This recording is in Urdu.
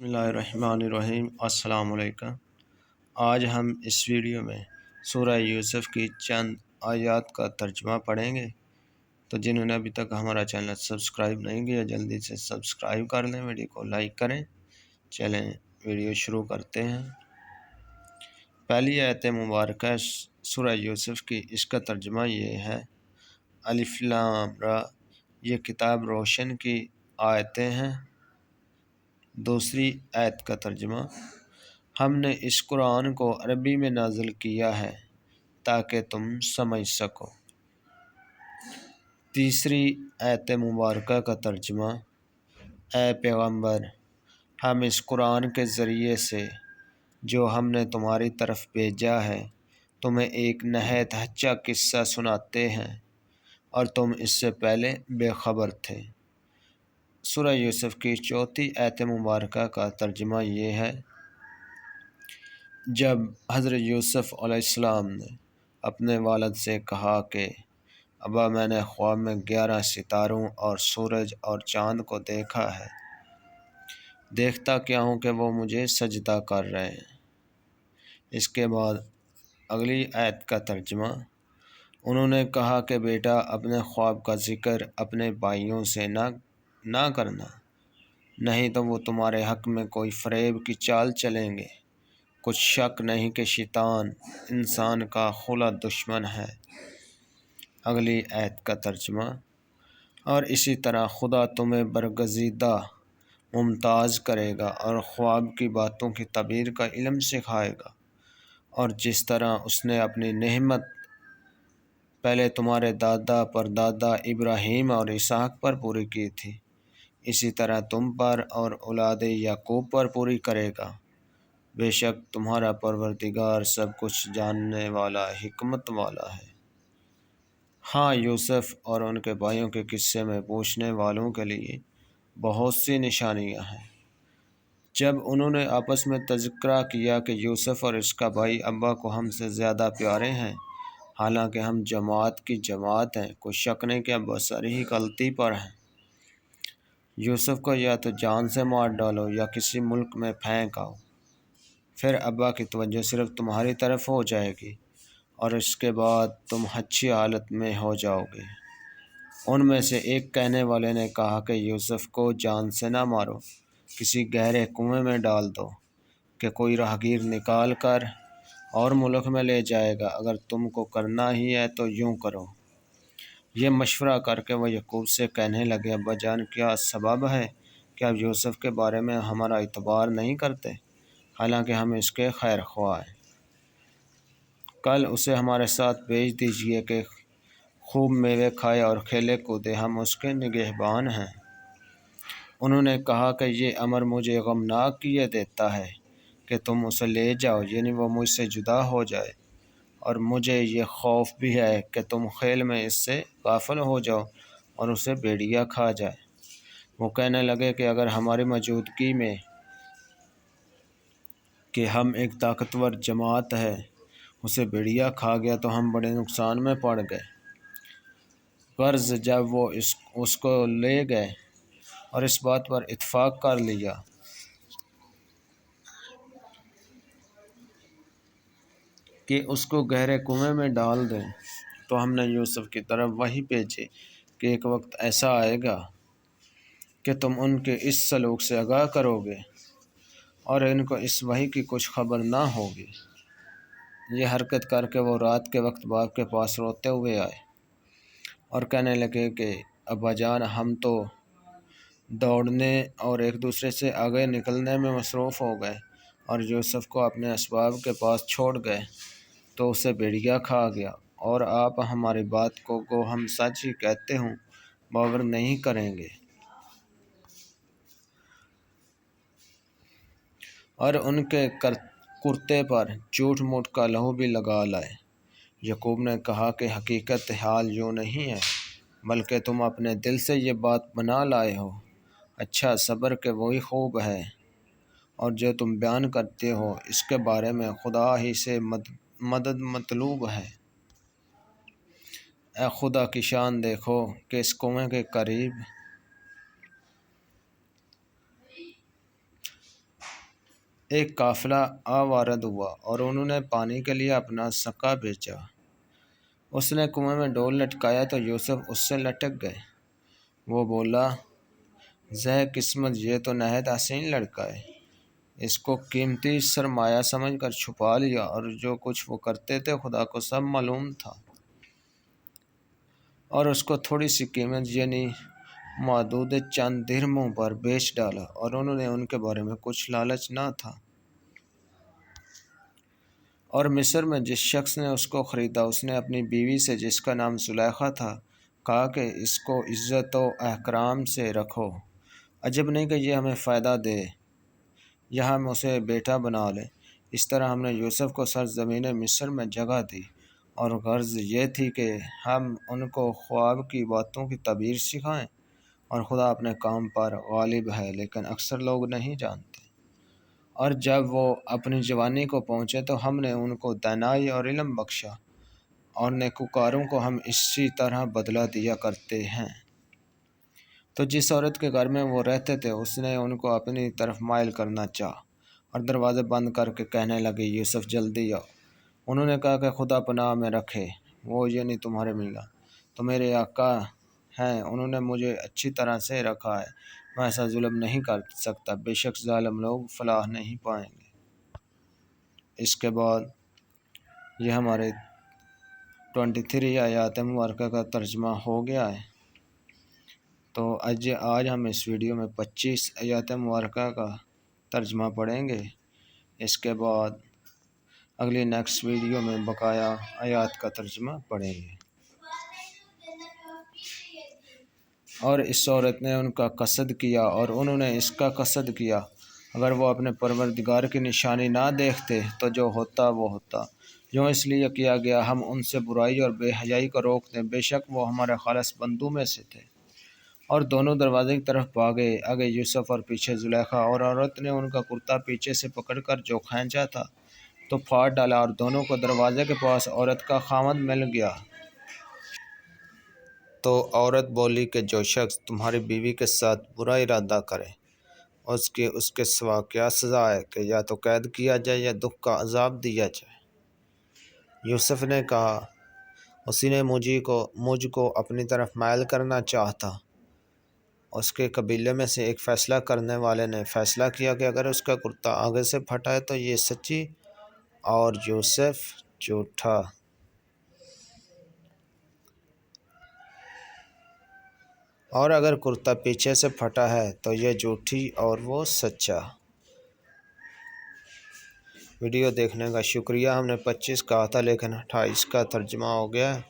بسم اللہ الرحمن الرحیم۔ السلام علیکم۔ آج ہم اس ویڈیو میں سورہ یوسف کی چند آیات کا ترجمہ پڑھیں گے۔ تو جنہوں نے ابھی تک ہمارا چینل سبسکرائب نہیں کیا جلدی سے سبسکرائب کر لیں، ویڈیو کو لائک کریں۔ چلیں ویڈیو شروع کرتے ہیں۔ پہلی آیت مبارکہ سورہ یوسف کی، اس کا ترجمہ یہ ہے: الف لام را، یہ کتاب روشن کی آیتیں ہیں۔ دوسری آیت کا ترجمہ: ہم نے اس قرآن کو عربی میں نازل کیا ہے تاکہ تم سمجھ سکو۔ تیسری آیت مبارکہ کا ترجمہ: اے پیغمبر، ہم اس قرآن کے ذریعے سے جو ہم نے تمہاری طرف بھیجا ہے تمہیں ایک نہایت سچا قصہ سناتے ہیں اور تم اس سے پہلے بے خبر تھے۔ سورہ یوسف کی چوتھی آیت مبارکہ کا ترجمہ یہ ہے: جب حضرت یوسف علیہ السلام نے اپنے والد سے کہا کہ ابا، میں نے خواب میں 11 ستاروں اور سورج اور چاند کو دیکھا ہے، دیکھتا کیا ہوں کہ وہ مجھے سجدہ کر رہے ہیں۔ اس کے بعد اگلی آیت کا ترجمہ: انہوں نے کہا کہ بیٹا، اپنے خواب کا ذکر اپنے بھائیوں سے نہ کرنا، نہیں تو وہ تمہارے حق میں کوئی فریب کی چال چلیں گے۔ کچھ شک نہیں کہ شیطان انسان کا کھلا دشمن ہے۔ اگلی آیت کا ترجمہ: اور اسی طرح خدا تمہیں برگزیدہ ممتاز کرے گا اور خواب کی باتوں کی تعبیر کا علم سکھائے گا، اور جس طرح اس نے اپنی نعمت پہلے تمہارے دادا پردادا ابراہیم اور اسحاق پر پوری کی تھی، اسی طرح تم پر اور اولاد یعقوب پر پوری کرے گا۔ بے شک تمہارا پروردگار سب کچھ جاننے والا، حکمت والا ہے۔ ہاں، یوسف اور ان کے بھائیوں کے قصے میں پوچھنے والوں کے لیے بہت سی نشانیاں ہیں۔ جب انہوں نے آپس میں تذکرہ کیا کہ یوسف اور اس کا بھائی ابا کو ہم سے زیادہ پیارے ہیں، حالانکہ ہم جماعت کی جماعت ہیں، کوئی شک نہیں کہ ابا صریح غلطی پر ہیں۔ یوسف کو یا تو جان سے مار ڈالو یا کسی ملک میں پھینک آؤ، پھر ابا کی توجہ صرف تمہاری طرف ہو جائے گی اور اس کے بعد تم اچھی حالت میں ہو جاؤ گے۔ ان میں سے ایک کہنے والے نے کہا کہ یوسف کو جان سے نہ مارو، کسی گہرے کنویں میں ڈال دو کہ کوئی راہگیر نکال کر اور ملک میں لے جائے گا۔ اگر تم کو کرنا ہی ہے تو یوں کرو۔ یہ مشورہ کر کے وہ یعقوب سے کہنے لگے: ابا جان، کیا سبب ہے کہ آپ یوسف کے بارے میں ہمارا اعتبار نہیں کرتے، حالانکہ ہم اس کے خیر خواہ ہیں؟ کل اسے ہمارے ساتھ بھیج دیجیے کہ خوب میوے کھائے اور کھیلے کودے، ہم اس کے نگہبان ہیں۔ انہوں نے کہا کہ یہ امر مجھے غمناک کیے دیتا ہے کہ تم اسے لے جاؤ، یعنی وہ مجھ سے جدا ہو جائے، اور مجھے یہ خوف بھی ہے کہ تم خیل میں اس سے غافل ہو جاؤ اور اسے بھیڑیا کھا جائے۔ وہ کہنے لگے کہ اگر ہماری موجودگی میں کہ ہم ایک طاقتور جماعت ہے اسے بھیڑیا کھا گیا تو ہم بڑے نقصان میں پڑ گئے۔ غرض جب وہ اس کو لے گئے اور اس بات پر اتفاق کر لیا کہ اس کو گہرے کنویں میں ڈال دیں، تو ہم نے یوسف کی طرف وحی بھیجی کہ ایک وقت ایسا آئے گا کہ تم ان کے اس سلوک سے آگاہ کرو گے اور ان کو اس وحی کی کچھ خبر نہ ہوگی۔ یہ حرکت کر کے وہ رات کے وقت باپ کے پاس روتے ہوئے آئے اور کہنے لگے کہ ابا جان، ہم تو دوڑنے اور ایک دوسرے سے آگے نکلنے میں مصروف ہو گئے اور یوسف کو اپنے اسباب کے پاس چھوڑ گئے تو اسے بھیڑیا کھا گیا، اور آپ ہماری بات کو گو ہم سچ ہی کہتے ہوں باور نہیں کریں گے، اور ان کے کرتے پر جھوٹ موٹ کا لہو بھی لگا لائے۔ یعقوب نے کہا کہ حقیقت حال یوں نہیں ہے، بلکہ تم اپنے دل سے یہ بات بنا لائے ہو۔ اچھا، صبر کہ وہی خوب ہے، اور جو تم بیان کرتے ہو اس کے بارے میں خدا ہی سے مدد مطلوب ہے۔ اے خدا کی شان دیکھو کہ اس کنویں کے قریب ایک قافلہ آوارد ہوا اور انہوں نے پانی کے لیے اپنا سکہ بھیجا۔ اس نے کنویں میں ڈول لٹکایا تو یوسف اس سے لٹک گئے۔ وہ بولا، زہ قسمت، یہ تو نہایت حسین لڑکا ہے۔ اس کو قیمتی سرمایہ سمجھ کر چھپا لیا، اور جو کچھ وہ کرتے تھے خدا کو سب معلوم تھا، اور اس کو تھوڑی سی قیمت یعنی معدود چند درہموں پر بیچ ڈالا، اور انہوں نے ان کے بارے میں کچھ لالچ نہ تھا۔ اور مصر میں جس شخص نے اس کو خریدا، اس نے اپنی بیوی سے جس کا نام زلیخا تھا کہا کہ اس کو عزت و احترام سے رکھو، عجب نہیں کہ یہ ہمیں فائدہ دے یا ہم اسے بیٹا بنا لیں۔ اس طرح ہم نے یوسف کو سرزمین مصر میں جگہ دی، اور غرض یہ تھی کہ ہم ان کو خواب کی باتوں کی تعبیر سکھائیں، اور خدا اپنے کام پر غالب ہے لیکن اکثر لوگ نہیں جانتے۔ اور جب وہ اپنی جوانی کو پہنچے تو ہم نے ان کو دانائی اور علم بخشا، اور نیکوکاروں کو ہم اسی طرح بدلہ دیا کرتے ہیں۔ تو جس عورت کے گھر میں وہ رہتے تھے اس نے ان کو اپنی طرف مائل کرنا چاہا، اور دروازے بند کر کے کہنے لگی، یوسف جلدی آؤ۔ انہوں نے کہا کہ خدا پناہ میں رکھے، وہ یعنی تمہارے میاں تو میرے آقا ہیں، انہوں نے مجھے اچھی طرح سے رکھا ہے، میں ایسا ظلم نہیں کر سکتا، بے شک ظالم لوگ فلاح نہیں پائیں گے۔ اس کے بعد یہ ہمارے 23 آیات مبارکہ کا ترجمہ ہو گیا ہے۔ تو آج ہم اس ویڈیو میں 25 آیات مبارکہ کا ترجمہ پڑھیں گے۔ اس کے بعد اگلی نیکسٹ ویڈیو میں بقایا آیات کا ترجمہ پڑھیں گے۔ اور اس عورت نے ان کا قصد کیا اور انہوں نے اس کا قصد کیا، اگر وہ اپنے پروردگار کی نشانی نہ دیکھتے تو جو ہوتا وہ ہوتا، جو اس لیے کیا گیا ہم ان سے برائی اور بے حیائی کو روک دیں، بے شک وہ ہمارے خالص بندوں میں سے تھے۔ اور دونوں دروازے کی طرف بھاگے، آگے یوسف اور پیچھے زلیخا، اور عورت نے ان کا کرتا پیچھے سے پکڑ کر جو کھینچا تھا تو پھاڑ ڈالا، اور دونوں کو دروازے کے پاس عورت کا خاوند مل گیا۔ تو عورت بولی کہ جو شخص تمہاری بیوی کے ساتھ برا ارادہ کرے اس کے سوا کیا سزا ہے کہ یا تو قید کیا جائے یا دکھ کا عذاب دیا جائے۔ یوسف نے کہا، اسی نے مجھ کو اپنی طرف مائل کرنا چاہتا۔ اس کے قبیلے میں سے ایک فیصلہ کرنے والے نے فیصلہ کیا کہ اگر اس کا کرتا آگے سے پھٹا ہے تو یہ سچی اور یوسف جھوٹا، اور اگر کرتا پیچھے سے پھٹا ہے تو یہ جھوٹی اور وہ سچا۔ ویڈیو دیکھنے کا شکریہ۔ ہم نے 25 کہا تھا لیکن 28 کا ترجمہ ہو گیا ہے۔